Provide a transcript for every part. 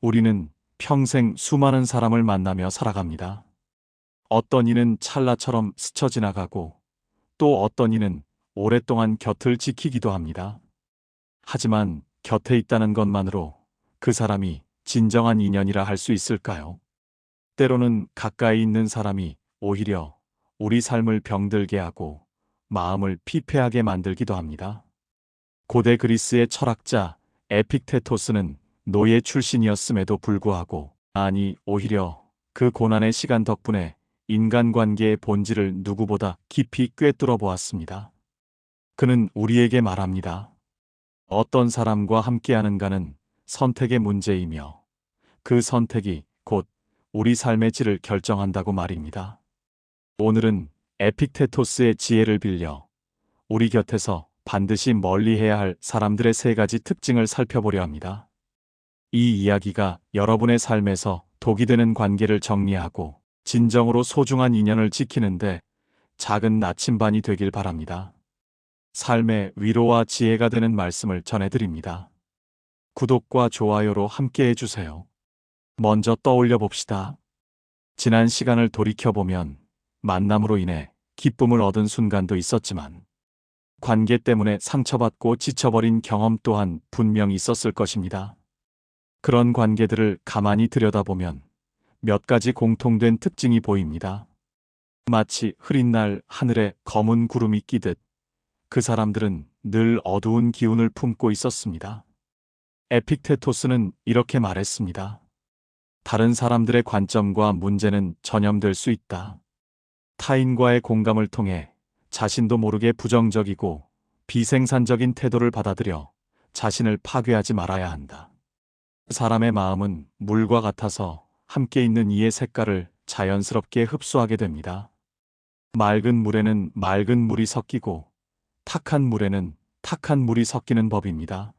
우리는 평생 수많은 사람을 만나며 살아갑니다. 어떤 이는 찰나처럼 스쳐 지나가고 또 어떤 이는 오랫동안 곁을 지키기도 합니다. 하지만 곁에 있다는 것만으로 그 사람이 진정한 인연이라 할 수 있을까요? 때로는 가까이 있는 사람이 오히려 우리 삶을 병들게 하고 마음을 피폐하게 만들기도 합니다. 고대 그리스의 철학자 에픽테토스는 노예 출신이었음에도 불구하고, 아니 오히려 그 고난의 시간 덕분에 인간관계의 본질을 누구보다 깊이 꿰뚫어 보았습니다. 그는 우리에게 말합니다. 어떤 사람과 함께하는가는 선택의 문제이며 그 선택이 곧 우리 삶의 질을 결정한다고 말입니다. 오늘은 에픽테토스의 지혜를 빌려 우리 곁에서 반드시 멀리해야 할 사람들의 세 가지 특징을 살펴보려 합니다. 이 이야기가 여러분의 삶에서 독이 되는 관계를 정리하고 진정으로 소중한 인연을 지키는데 작은 나침반이 되길 바랍니다. 삶의 위로와 지혜가 되는 말씀을 전해드립니다. 구독과 좋아요로 함께 해주세요. 먼저 떠올려 봅시다. 지난 시간을 돌이켜보면 만남으로 인해 기쁨을 얻은 순간도 있었지만 관계 때문에 상처받고 지쳐버린 경험 또한 분명 있었을 것입니다. 그런 관계들을 가만히 들여다보면 몇 가지 공통된 특징이 보입니다. 마치 흐린 날 하늘에 검은 구름이 끼듯 그 사람들은 늘 어두운 기운을 품고 있었습니다. 에픽테토스는 이렇게 말했습니다. 다른 사람들의 관점과 문제는 전염될 수 있다. 타인과의 공감을 통해 자신도 모르게 부정적이고 비생산적인 태도를 받아들여 자신을 파괴하지 말아야 한다. 사람의 마음은 물과 같아서 함께 있는 이의 색깔을 자연스럽게 흡수하게 됩니다. 맑은 물에는 맑은 물이 섞이고 탁한 물에는 탁한 물이 섞이는 법입니다.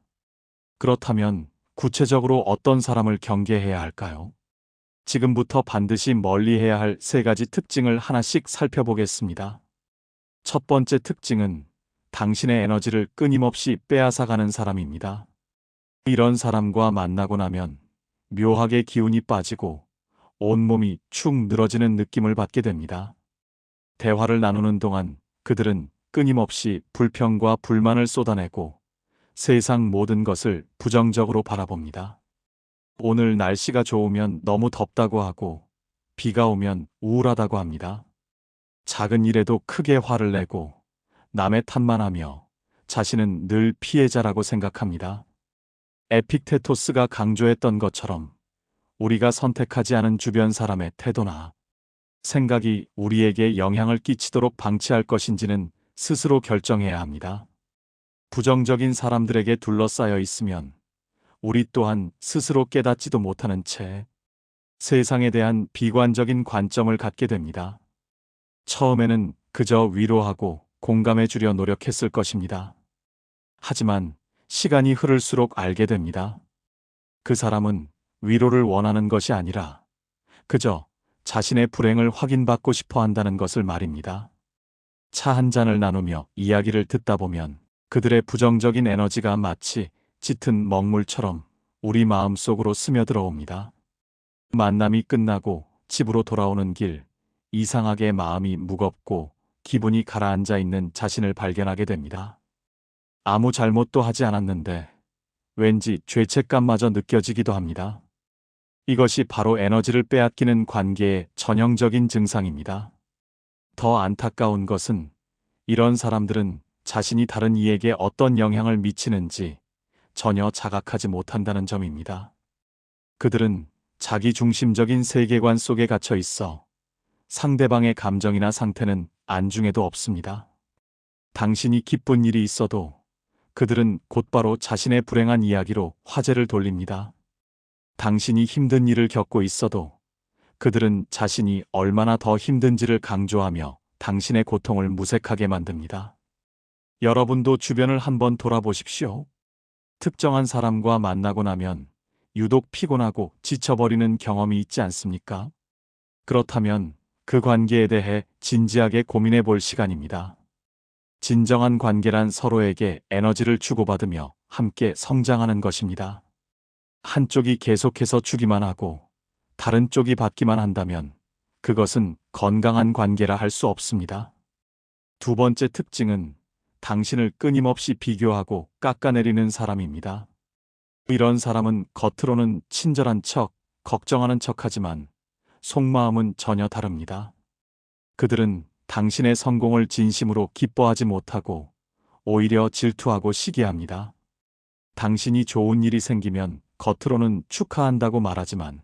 그렇다면 구체적으로 어떤 사람을 경계해야 할까요? 지금부터 반드시 멀리해야 할 세 가지 특징을 하나씩 살펴보겠습니다. 첫 번째 특징은 당신의 에너지를 끊임없이 빼앗아가는 사람입니다. 이런 사람과 만나고 나면 묘하게 기운이 빠지고 온몸이 축 늘어지는 느낌을 받게 됩니다. 대화를 나누는 동안 그들은 끊임없이 불평과 불만을 쏟아내고 세상 모든 것을 부정적으로 바라봅니다. 오늘 날씨가 좋으면 너무 덥다고 하고 비가 오면 우울하다고 합니다. 작은 일에도 크게 화를 내고 남의 탓만 하며 자신은 늘 피해자라고 생각합니다. 에픽테토스가 강조했던 것처럼 우리가 선택하지 않은 주변 사람의 태도나 생각이 우리에게 영향을 끼치도록 방치할 것인지는 스스로 결정해야 합니다. 부정적인 사람들에게 둘러싸여 있으면 우리 또한 스스로 깨닫지도 못하는 채 세상에 대한 비관적인 관점을 갖게 됩니다. 처음에는 그저 위로하고 공감해 주려 노력했을 것입니다. 하지만 시간이 흐를수록 알게 됩니다. 그 사람은 위로를 원하는 것이 아니라 그저 자신의 불행을 확인받고 싶어 한다는 것을 말입니다. 차 한 잔을 나누며 이야기를 듣다 보면 그들의 부정적인 에너지가 마치 짙은 먹물처럼 우리 마음속으로 스며들어 옵니다. 만남이 끝나고 집으로 돌아오는 길, 이상하게 마음이 무겁고 기분이 가라앉아 있는 자신을 발견하게 됩니다. 아무 잘못도 하지 않았는데 왠지 죄책감마저 느껴지기도 합니다. 이것이 바로 에너지를 빼앗기는 관계의 전형적인 증상입니다. 더 안타까운 것은 이런 사람들은 자신이 다른 이에게 어떤 영향을 미치는지 전혀 자각하지 못한다는 점입니다. 그들은 자기 중심적인 세계관 속에 갇혀 있어 상대방의 감정이나 상태는 안중에도 없습니다. 당신이 기쁜 일이 있어도 그들은 곧바로 자신의 불행한 이야기로 화제를 돌립니다. 당신이 힘든 일을 겪고 있어도 그들은 자신이 얼마나 더 힘든지를 강조하며 당신의 고통을 무색하게 만듭니다. 여러분도 주변을 한번 돌아보십시오. 특정한 사람과 만나고 나면 유독 피곤하고 지쳐버리는 경험이 있지 않습니까? 그렇다면 그 관계에 대해 진지하게 고민해 볼 시간입니다. 진정한 관계란 서로에게 에너지를 주고받으며 함께 성장하는 것입니다. 한쪽이 계속해서 주기만 하고 다른 쪽이 받기만 한다면 그것은 건강한 관계라 할 수 없습니다. 두 번째 특징은 당신을 끊임없이 비교하고 깎아내리는 사람입니다. 이런 사람은 겉으로는 친절한 척, 걱정하는 척하지만 속마음은 전혀 다릅니다. 그들은 당신의 성공을 진심으로 기뻐하지 못하고 오히려 질투하고 시기합니다. 당신이 좋은 일이 생기면 겉으로는 축하한다고 말하지만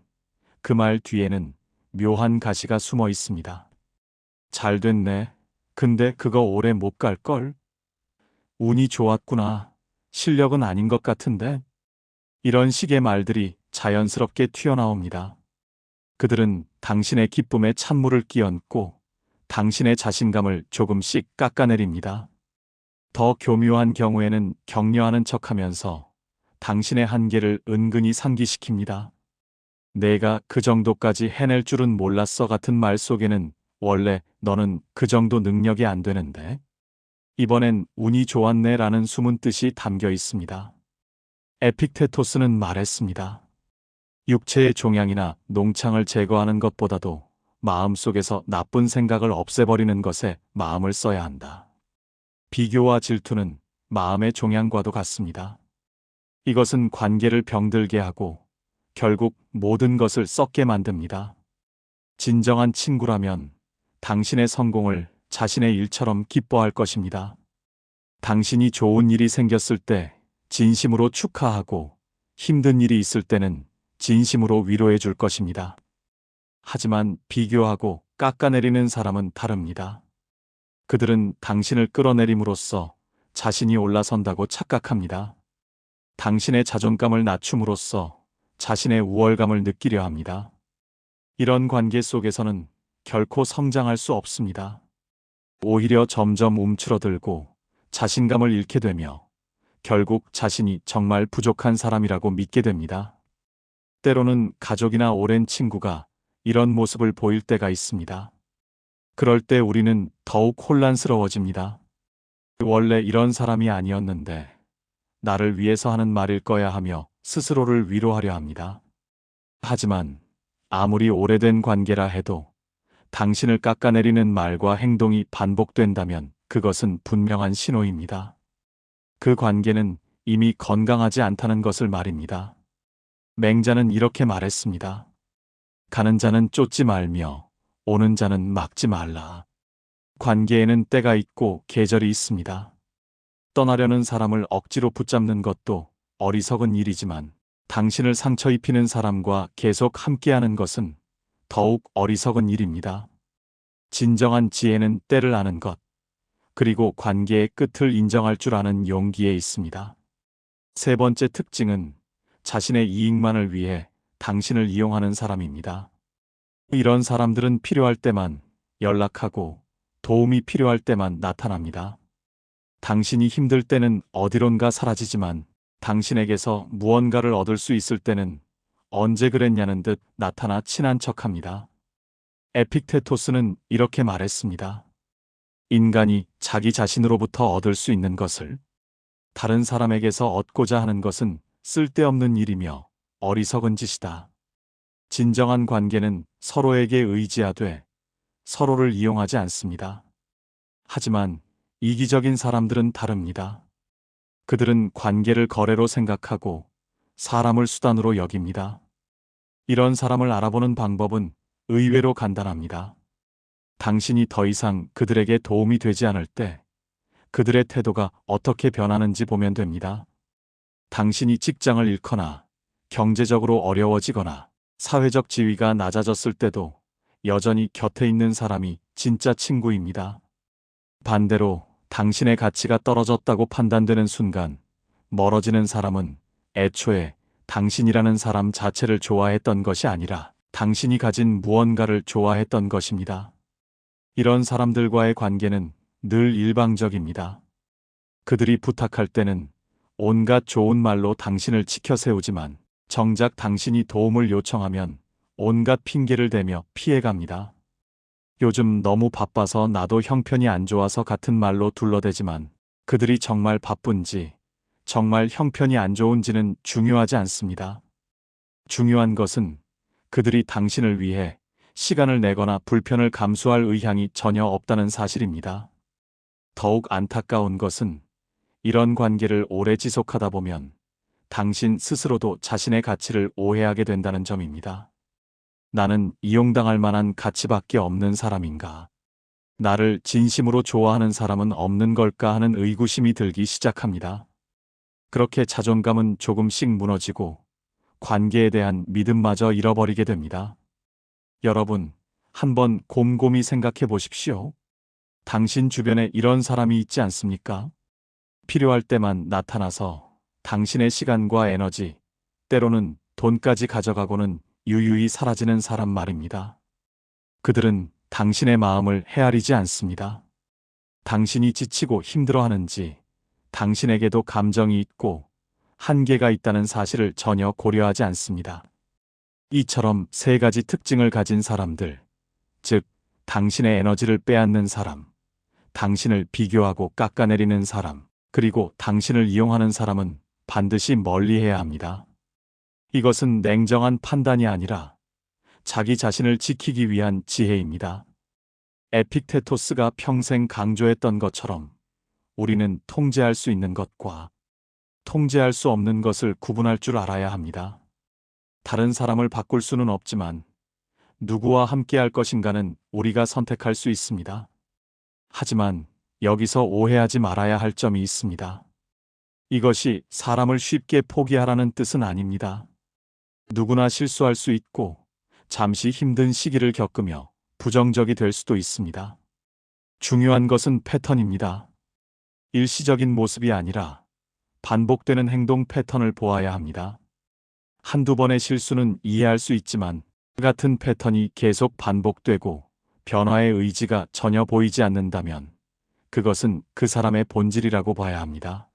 그 말 뒤에는 묘한 가시가 숨어 있습니다. 잘 됐네. 근데 그거 오래 못 갈걸? 운이 좋았구나. 실력은 아닌 것 같은데? 이런 식의 말들이 자연스럽게 튀어나옵니다. 그들은 당신의 기쁨에 찬물을 끼얹고 당신의 자신감을 조금씩 깎아내립니다. 더 교묘한 경우에는 격려하는 척하면서 당신의 한계를 은근히 상기시킵니다. 내가 그 정도까지 해낼 줄은 몰랐어 같은 말 속에는 원래 너는 그 정도 능력이 안 되는데 이번엔 운이 좋았네 라는 숨은 뜻이 담겨 있습니다. 에픽테토스는 말했습니다. 육체의 종양이나 농창을 제거하는 것보다도 마음속에서 나쁜 생각을 없애버리는 것에 마음을 써야 한다. 비교와 질투는 마음의 종양과도 같습니다. 이것은 관계를 병들게 하고 결국 모든 것을 썩게 만듭니다. 진정한 친구라면 당신의 성공을 자신의 일처럼 기뻐할 것입니다. 당신이 좋은 일이 생겼을 때 진심으로 축하하고 힘든 일이 있을 때는 진심으로 위로해 줄 것입니다. 하지만 비교하고 깎아내리는 사람은 다릅니다. 그들은 당신을 끌어내림으로써 자신이 올라선다고 착각합니다. 당신의 자존감을 낮춤으로써 자신의 우월감을 느끼려 합니다. 이런 관계 속에서는 결코 성장할 수 없습니다. 오히려 점점 움츠러들고 자신감을 잃게 되며 결국 자신이 정말 부족한 사람이라고 믿게 됩니다. 때로는 가족이나 오랜 친구가 이런 모습을 보일 때가 있습니다. 그럴 때 우리는 더욱 혼란스러워집니다. 원래 이런 사람이 아니었는데 나를 위해서 하는 말일 거야 하며 스스로를 위로하려 합니다. 하지만 아무리 오래된 관계라 해도 당신을 깎아내리는 말과 행동이 반복된다면 그것은 분명한 신호입니다. 그 관계는 이미 건강하지 않다는 것을 말입니다. 맹자는 이렇게 말했습니다. 가는 자는 쫓지 말며 오는 자는 막지 말라. 관계에는 때가 있고 계절이 있습니다. 떠나려는 사람을 억지로 붙잡는 것도 어리석은 일이지만 당신을 상처 입히는 사람과 계속 함께하는 것은 더욱 어리석은 일입니다. 진정한 지혜는 때를 아는 것, 그리고 관계의 끝을 인정할 줄 아는 용기에 있습니다. 세 번째 특징은 자신의 이익만을 위해 당신을 이용하는 사람입니다. 이런 사람들은 필요할 때만 연락하고 도움이 필요할 때만 나타납니다. 당신이 힘들 때는 어디론가 사라지지만 당신에게서 무언가를 얻을 수 있을 때는 언제 그랬냐는 듯 나타나 친한 척합니다. 에픽테토스는 이렇게 말했습니다. 인간이 자기 자신으로부터 얻을 수 있는 것을 다른 사람에게서 얻고자 하는 것은 쓸데없는 일이며 어리석은 짓이다. 진정한 관계는 서로에게 의지하되 서로를 이용하지 않습니다. 하지만 이기적인 사람들은 다릅니다. 그들은 관계를 거래로 생각하고 사람을 수단으로 여깁니다. 이런 사람을 알아보는 방법은 의외로 간단합니다. 당신이 더 이상 그들에게 도움이 되지 않을 때 그들의 태도가 어떻게 변하는지 보면 됩니다. 당신이 직장을 잃거나 경제적으로 어려워지거나 사회적 지위가 낮아졌을 때도 여전히 곁에 있는 사람이 진짜 친구입니다. 반대로 당신의 가치가 떨어졌다고 판단되는 순간 멀어지는 사람은 애초에 당신이라는 사람 자체를 좋아했던 것이 아니라 당신이 가진 무언가를 좋아했던 것입니다. 이런 사람들과의 관계는 늘 일방적입니다. 그들이 부탁할 때는 온갖 좋은 말로 당신을 치켜 세우지만 정작 당신이 도움을 요청하면 온갖 핑계를 대며 피해갑니다. 요즘 너무 바빠서 나도 형편이 안 좋아서 같은 말로 둘러대지만 그들이 정말 바쁜지 정말 형편이 안 좋은지는 중요하지 않습니다. 중요한 것은 그들이 당신을 위해 시간을 내거나 불편을 감수할 의향이 전혀 없다는 사실입니다. 더욱 안타까운 것은 이런 관계를 오래 지속하다 보면 당신 스스로도 자신의 가치를 오해하게 된다는 점입니다. 나는 이용당할 만한 가치밖에 없는 사람인가? 나를 진심으로 좋아하는 사람은 없는 걸까 하는 의구심이 들기 시작합니다. 그렇게 자존감은 조금씩 무너지고 관계에 대한 믿음마저 잃어버리게 됩니다. 여러분, 한번 곰곰이 생각해 보십시오. 당신 주변에 이런 사람이 있지 않습니까? 필요할 때만 나타나서 당신의 시간과 에너지, 때로는 돈까지 가져가고는 유유히 사라지는 사람 말입니다. 그들은 당신의 마음을 헤아리지 않습니다. 당신이 지치고 힘들어하는지, 당신에게도 감정이 있고 한계가 있다는 사실을 전혀 고려하지 않습니다. 이처럼 세 가지 특징을 가진 사람들, 즉, 당신의 에너지를 빼앗는 사람, 당신을 비교하고 깎아내리는 사람, 그리고 당신을 이용하는 사람은 반드시 멀리해야 합니다. 이것은 냉정한 판단이 아니라 자기 자신을 지키기 위한 지혜입니다. 에픽테토스가 평생 강조했던 것처럼 우리는 통제할 수 있는 것과 통제할 수 없는 것을 구분할 줄 알아야 합니다. 다른 사람을 바꿀 수는 없지만 누구와 함께할 것인가는 우리가 선택할 수 있습니다. 하지만 여기서 오해하지 말아야 할 점이 있습니다. 이것이 사람을 쉽게 포기하라는 뜻은 아닙니다. 누구나 실수할 수 있고 잠시 힘든 시기를 겪으며 부정적이 될 수도 있습니다. 중요한 것은 패턴입니다. 일시적인 모습이 아니라 반복되는 행동 패턴을 보아야 합니다. 한두 번의 실수는 이해할 수 있지만 같은 패턴이 계속 반복되고 변화의 의지가 전혀 보이지 않는다면 그것은 그 사람의 본질이라고 봐야 합니다.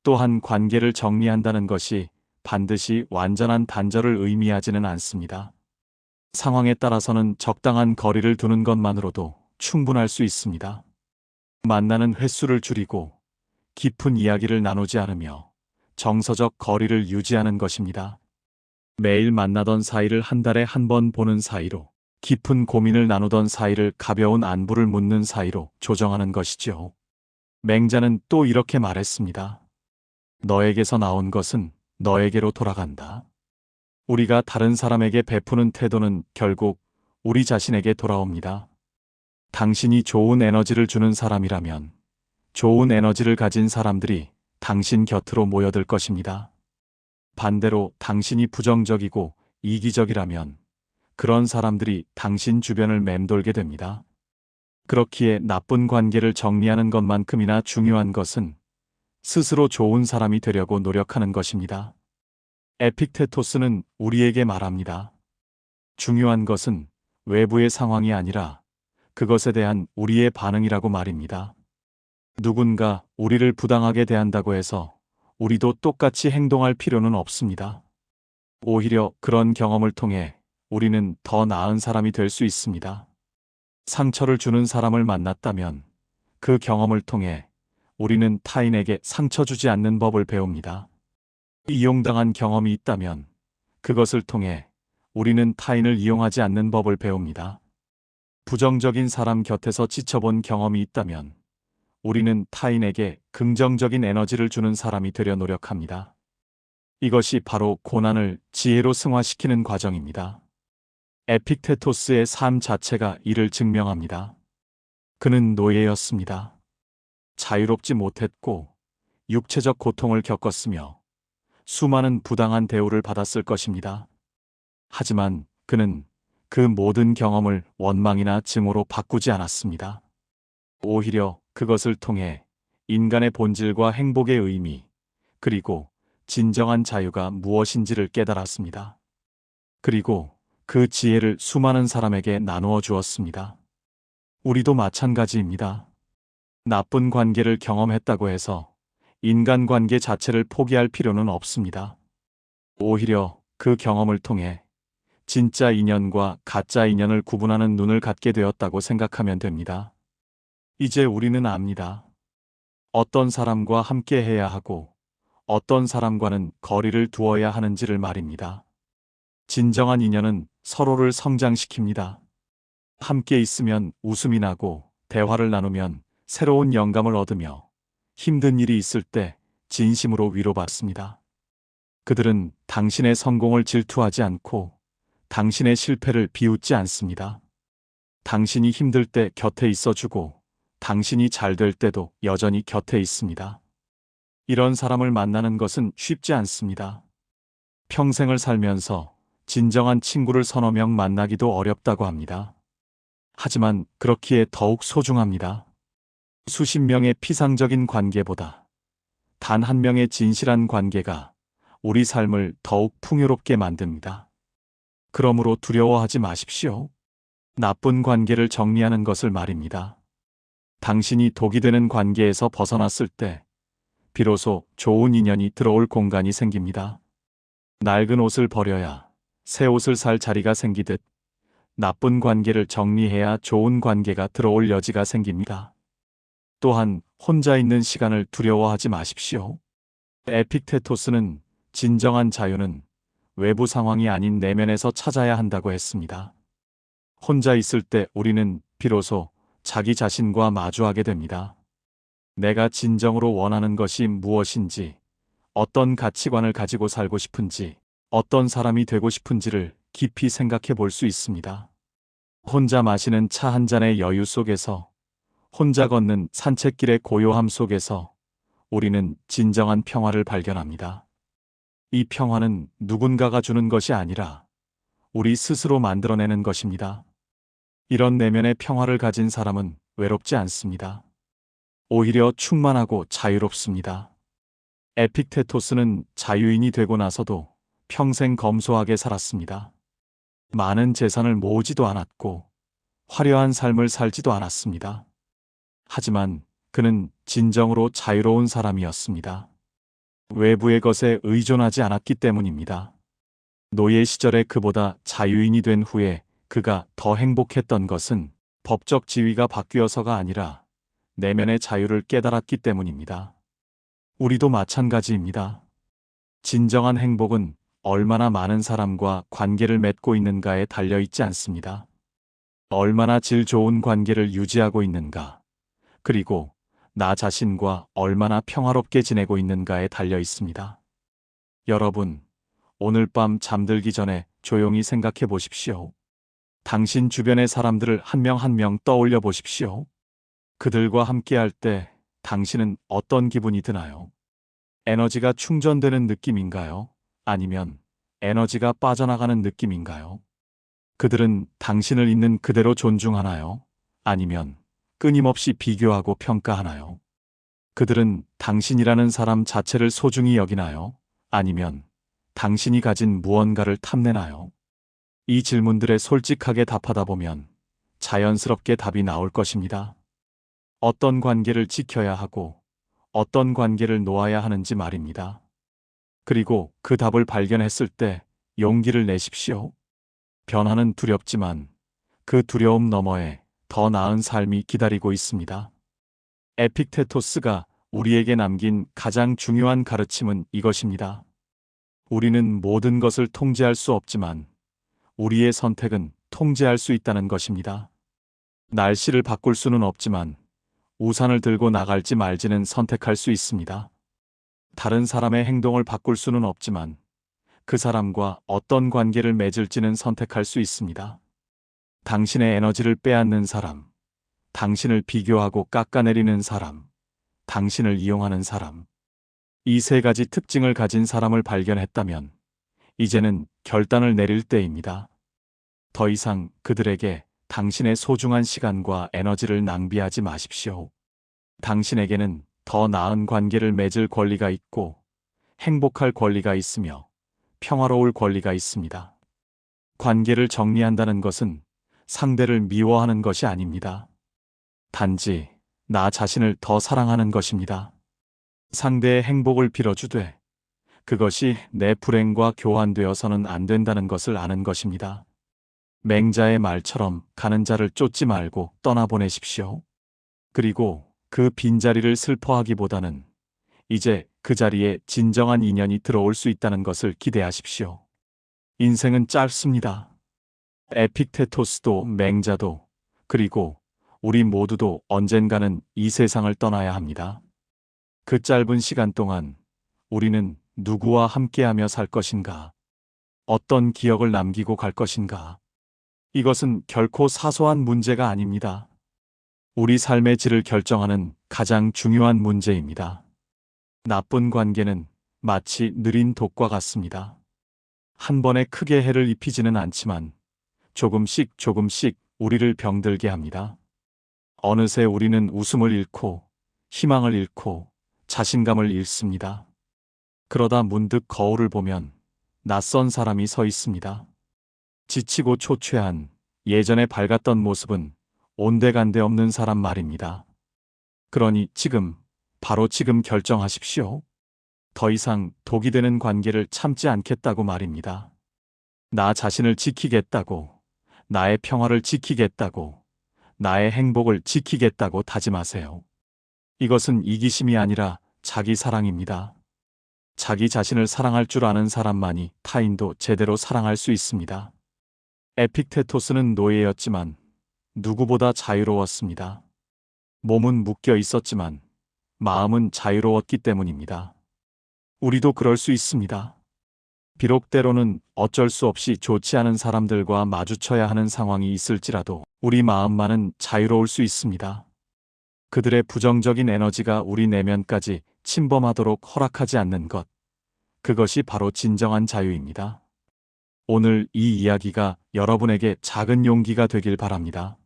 또한 관계를 정리한다는 것이 반드시 완전한 단절을 의미하지는 않습니다. 상황에 따라서는 적당한 거리를 두는 것만으로도 충분할 수 있습니다. 만나는 횟수를 줄이고 깊은 이야기를 나누지 않으며 정서적 거리를 유지하는 것입니다. 매일 만나던 사이를 한 달에 한 번 보는 사이로, 깊은 고민을 나누던 사이를 가벼운 안부를 묻는 사이로 조정하는 것이지요. 맹자는 또 이렇게 말했습니다. 너에게서 나온 것은 너에게로 돌아간다. 우리가 다른 사람에게 베푸는 태도는 결국 우리 자신에게 돌아옵니다. 당신이 좋은 에너지를 주는 사람이라면 좋은 에너지를 가진 사람들이 당신 곁으로 모여들 것입니다. 반대로 당신이 부정적이고 이기적이라면 그런 사람들이 당신 주변을 맴돌게 됩니다. 그렇기에 나쁜 관계를 정리하는 것만큼이나 중요한 것은 스스로 좋은 사람이 되려고 노력하는 것입니다. 에픽테토스는 우리에게 말합니다. 중요한 것은 외부의 상황이 아니라 그것에 대한 우리의 반응이라고 말입니다. 누군가 우리를 부당하게 대한다고 해서 우리도 똑같이 행동할 필요는 없습니다. 오히려 그런 경험을 통해 우리는 더 나은 사람이 될 수 있습니다. 상처를 주는 사람을 만났다면 그 경험을 통해 우리는 타인에게 상처 주지 않는 법을 배웁니다. 이용당한 경험이 있다면 그것을 통해 우리는 타인을 이용하지 않는 법을 배웁니다. 부정적인 사람 곁에서 지쳐본 경험이 있다면 우리는 타인에게 긍정적인 에너지를 주는 사람이 되려 노력합니다. 이것이 바로 고난을 지혜로 승화시키는 과정입니다. 에픽테토스의 삶 자체가 이를 증명합니다. 그는 노예였습니다. 자유롭지 못했고 육체적 고통을 겪었으며 수많은 부당한 대우를 받았을 것입니다. 하지만 그는 그 모든 경험을 원망이나 증오로 바꾸지 않았습니다. 오히려 그것을 통해 인간의 본질과 행복의 의미, 그리고 진정한 자유가 무엇인지를 깨달았습니다. 그리고 그 지혜를 수많은 사람에게 나누어 주었습니다. 우리도 마찬가지입니다. 나쁜 관계를 경험했다고 해서 인간관계 자체를 포기할 필요는 없습니다. 오히려 그 경험을 통해 진짜 인연과 가짜 인연을 구분하는 눈을 갖게 되었다고 생각하면 됩니다. 이제 우리는 압니다. 어떤 사람과 함께 해야 하고 어떤 사람과는 거리를 두어야 하는지를 말입니다. 진정한 인연은 서로를 성장시킵니다. 함께 있으면 웃음이 나고 대화를 나누면 새로운 영감을 얻으며 힘든 일이 있을 때 진심으로 위로받습니다. 그들은 당신의 성공을 질투하지 않고 당신의 실패를 비웃지 않습니다. 당신이 힘들 때 곁에 있어주고 당신이 잘 될 때도 여전히 곁에 있습니다. 이런 사람을 만나는 것은 쉽지 않습니다. 평생을 살면서 진정한 친구를 서너 명 만나기도 어렵다고 합니다. 하지만 그렇기에 더욱 소중합니다. 수십 명의 피상적인 관계보다 단 한 명의 진실한 관계가 우리 삶을 더욱 풍요롭게 만듭니다. 그러므로 두려워하지 마십시오. 나쁜 관계를 정리하는 것을 말입니다. 당신이 독이 되는 관계에서 벗어났을 때 비로소 좋은 인연이 들어올 공간이 생깁니다. 낡은 옷을 버려야 새 옷을 살 자리가 생기듯 나쁜 관계를 정리해야 좋은 관계가 들어올 여지가 생깁니다. 또한 혼자 있는 시간을 두려워하지 마십시오. 에픽테토스는 진정한 자유는 외부 상황이 아닌 내면에서 찾아야 한다고 했습니다. 혼자 있을 때 우리는 비로소 자기 자신과 마주하게 됩니다. 내가 진정으로 원하는 것이 무엇인지, 어떤 가치관을 가지고 살고 싶은지, 어떤 사람이 되고 싶은지를 깊이 생각해 볼 수 있습니다. 혼자 마시는 차 한 잔의 여유 속에서, 혼자 걷는 산책길의 고요함 속에서 우리는 진정한 평화를 발견합니다. 이 평화는 누군가가 주는 것이 아니라 우리 스스로 만들어내는 것입니다. 이런 내면의 평화를 가진 사람은 외롭지 않습니다. 오히려 충만하고 자유롭습니다. 에픽테토스는 자유인이 되고 나서도 평생 검소하게 살았습니다. 많은 재산을 모으지도 않았고 화려한 삶을 살지도 않았습니다. 하지만 그는 진정으로 자유로운 사람이었습니다. 외부의 것에 의존하지 않았기 때문입니다. 노예 시절에 그보다 자유인이 된 후에 그가 더 행복했던 것은 법적 지위가 바뀌어서가 아니라 내면의 자유를 깨달았기 때문입니다. 우리도 마찬가지입니다. 진정한 행복은 얼마나 많은 사람과 관계를 맺고 있는가에 달려있지 않습니다. 얼마나 질 좋은 관계를 유지하고 있는가, 그리고 나 자신과 얼마나 평화롭게 지내고 있는가에 달려 있습니다. 여러분, 오늘 밤 잠들기 전에 조용히 생각해 보십시오. 당신 주변의 사람들을 한 명 한 명 떠올려 보십시오. 그들과 함께할 때 당신은 어떤 기분이 드나요? 에너지가 충전되는 느낌인가요? 아니면 에너지가 빠져나가는 느낌인가요? 그들은 당신을 있는 그대로 존중하나요? 아니면 끊임없이 비교하고 평가하나요? 그들은 당신이라는 사람 자체를 소중히 여기나요? 아니면 당신이 가진 무언가를 탐내나요? 이 질문들에 솔직하게 답하다 보면 자연스럽게 답이 나올 것입니다. 어떤 관계를 지켜야 하고 어떤 관계를 놓아야 하는지 말입니다. 그리고 그 답을 발견했을 때 용기를 내십시오. 변화는 두렵지만 그 두려움 너머에 더 나은 삶이 기다리고 있습니다. 에픽테토스가 우리에게 남긴 가장 중요한 가르침은 이것입니다. 우리는 모든 것을 통제할 수 없지만 우리의 선택은 통제할 수 있다는 것입니다. 날씨를 바꿀 수는 없지만 우산을 들고 나갈지 말지는 선택할 수 있습니다. 다른 사람의 행동을 바꿀 수는 없지만 그 사람과 어떤 관계를 맺을지는 선택할 수 있습니다. 당신의 에너지를 빼앗는 사람, 당신을 비교하고 깎아내리는 사람, 당신을 이용하는 사람. 이 세 가지 특징을 가진 사람을 발견했다면 이제는 결단을 내릴 때입니다. 더 이상 그들에게 당신의 소중한 시간과 에너지를 낭비하지 마십시오. 당신에게는 더 나은 관계를 맺을 권리가 있고 행복할 권리가 있으며 평화로울 권리가 있습니다. 관계를 정리한다는 것은 상대를 미워하는 것이 아닙니다. 단지 나 자신을 더 사랑하는 것입니다. 상대의 행복을 빌어주되 그것이 내 불행과 교환되어서는 안 된다는 것을 아는 것입니다. 맹자의 말처럼 가는 자를 쫓지 말고 떠나보내십시오. 그리고 그 빈자리를 슬퍼하기보다는 이제 그 자리에 진정한 인연이 들어올 수 있다는 것을 기대하십시오. 인생은 짧습니다. 에픽테토스도 맹자도 그리고 우리 모두도 언젠가는 이 세상을 떠나야 합니다. 그 짧은 시간 동안 우리는 누구와 함께하며 살 것인가? 어떤 기억을 남기고 갈 것인가? 이것은 결코 사소한 문제가 아닙니다. 우리 삶의 질을 결정하는 가장 중요한 문제입니다. 나쁜 관계는 마치 느린 독과 같습니다. 한 번에 크게 해를 입히지는 않지만 조금씩 우리를 병들게 합니다. 어느새 우리는 웃음을 잃고 희망을 잃고 자신감을 잃습니다. 그러다 문득 거울을 보면 낯선 사람이 서 있습니다. 지치고 초췌한 예전에 밝았던 모습은 온데간데 없는 사람 말입니다. 그러니 지금, 바로 지금 결정하십시오. 더 이상 독이 되는 관계를 참지 않겠다고 말입니다. 나 자신을 지키겠다고, 나의 평화를 지키겠다고, 나의 행복을 지키겠다고 다짐하세요. 이것은 이기심이 아니라 자기 사랑입니다. 자기 자신을 사랑할 줄 아는 사람만이 타인도 제대로 사랑할 수 있습니다. 에픽테토스는 노예였지만 누구보다 자유로웠습니다. 몸은 묶여 있었지만 마음은 자유로웠기 때문입니다. 우리도 그럴 수 있습니다. 비록 때로는 어쩔 수 없이 좋지 않은 사람들과 마주쳐야 하는 상황이 있을지라도 우리 마음만은 자유로울 수 있습니다. 그들의 부정적인 에너지가 우리 내면까지 침범하도록 허락하지 않는 것. 그것이 바로 진정한 자유입니다. 오늘 이 이야기가 여러분에게 작은 용기가 되길 바랍니다.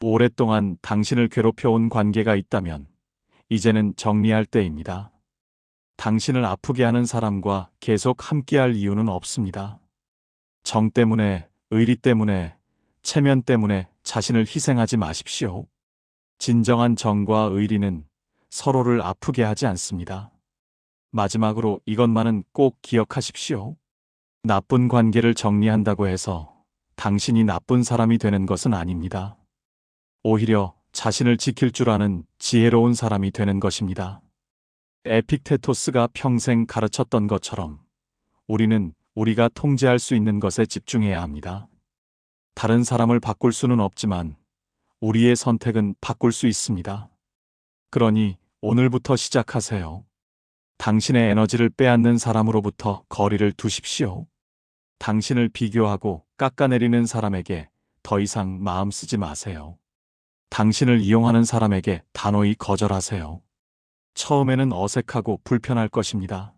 오랫동안 당신을 괴롭혀온 관계가 있다면 이제는 정리할 때입니다. 당신을 아프게 하는 사람과 계속 함께할 이유는 없습니다. 정 때문에, 의리 때문에, 체면 때문에 자신을 희생하지 마십시오. 진정한 정과 의리는 서로를 아프게 하지 않습니다. 마지막으로 이것만은 꼭 기억하십시오. 나쁜 관계를 정리한다고 해서 당신이 나쁜 사람이 되는 것은 아닙니다. 오히려 자신을 지킬 줄 아는 지혜로운 사람이 되는 것입니다. 에픽테토스가 평생 가르쳤던 것처럼 우리는 우리가 통제할 수 있는 것에 집중해야 합니다. 다른 사람을 바꿀 수는 없지만 우리의 선택은 바꿀 수 있습니다. 그러니 오늘부터 시작하세요. 당신의 에너지를 빼앗는 사람으로부터 거리를 두십시오. 당신을 비교하고 깎아내리는 사람에게 더 이상 마음 쓰지 마세요. 당신을 이용하는 사람에게 단호히 거절하세요. 처음에는 어색하고 불편할 것입니다.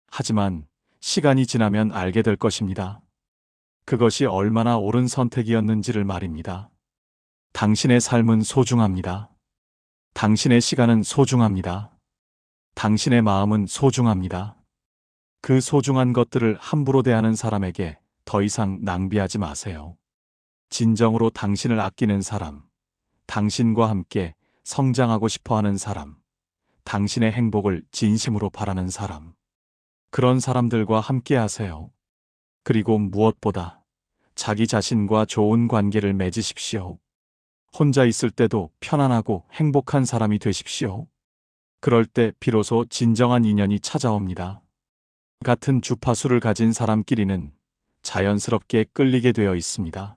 하지만 시간이 지나면 알게 될 것입니다. 그것이 얼마나 옳은 선택이었는지를 말입니다. 당신의 삶은 소중합니다. 당신의 시간은 소중합니다. 당신의 마음은 소중합니다. 그 소중한 것들을 함부로 대하는 사람에게 더 이상 낭비하지 마세요. 진정으로 당신을 아끼는 사람, 당신과 함께 성장하고 싶어 하는 사람, 당신의 행복을 진심으로 바라는 사람, 그런 사람들과 함께 하세요. 그리고 무엇보다 자기 자신과 좋은 관계를 맺으십시오. 혼자 있을 때도 편안하고 행복한 사람이 되십시오. 그럴 때 비로소 진정한 인연이 찾아옵니다. 같은 주파수를 가진 사람끼리는 자연스럽게 끌리게 되어 있습니다.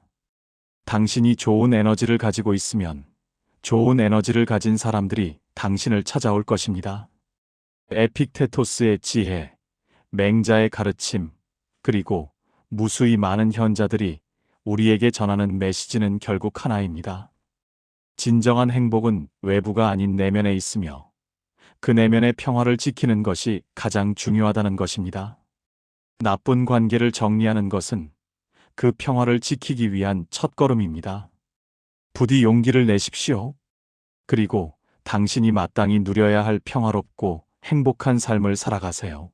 당신이 좋은 에너지를 가지고 있으면 좋은 에너지를 가진 사람들이 당신을 찾아올 것입니다. 에픽테토스의 지혜, 맹자의 가르침, 그리고 무수히 많은 현자들이 우리에게 전하는 메시지는 결국 하나입니다. 진정한 행복은 외부가 아닌 내면에 있으며 그 내면의 평화를 지키는 것이 가장 중요하다는 것입니다. 나쁜 관계를 정리하는 것은 그 평화를 지키기 위한 첫걸음입니다. 부디 용기를 내십시오. 그리고 당신이 마땅히 누려야 할 평화롭고 행복한 삶을 살아가세요.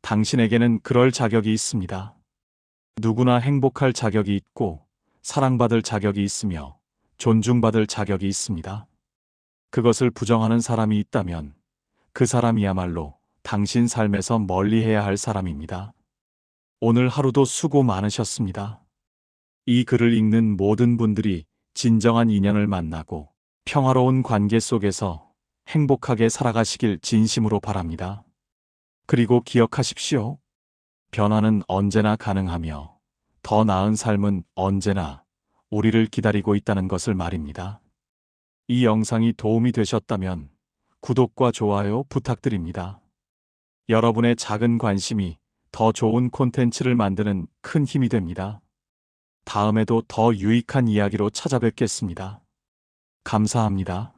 당신에게는 그럴 자격이 있습니다. 누구나 행복할 자격이 있고 사랑받을 자격이 있으며 존중받을 자격이 있습니다. 그것을 부정하는 사람이 있다면 그 사람이야말로 당신 삶에서 멀리해야 할 사람입니다. 오늘 하루도 수고 많으셨습니다. 이 글을 읽는 모든 분들이 진정한 인연을 만나고 평화로운 관계 속에서 행복하게 살아가시길 진심으로 바랍니다. 그리고 기억하십시오. 변화는 언제나 가능하며 더 나은 삶은 언제나 우리를 기다리고 있다는 것을 말입니다. 이 영상이 도움이 되셨다면 구독과 좋아요 부탁드립니다. 여러분의 작은 관심이 더 좋은 콘텐츠를 만드는 큰 힘이 됩니다. 다음에도 더 유익한 이야기로 찾아뵙겠습니다. 감사합니다.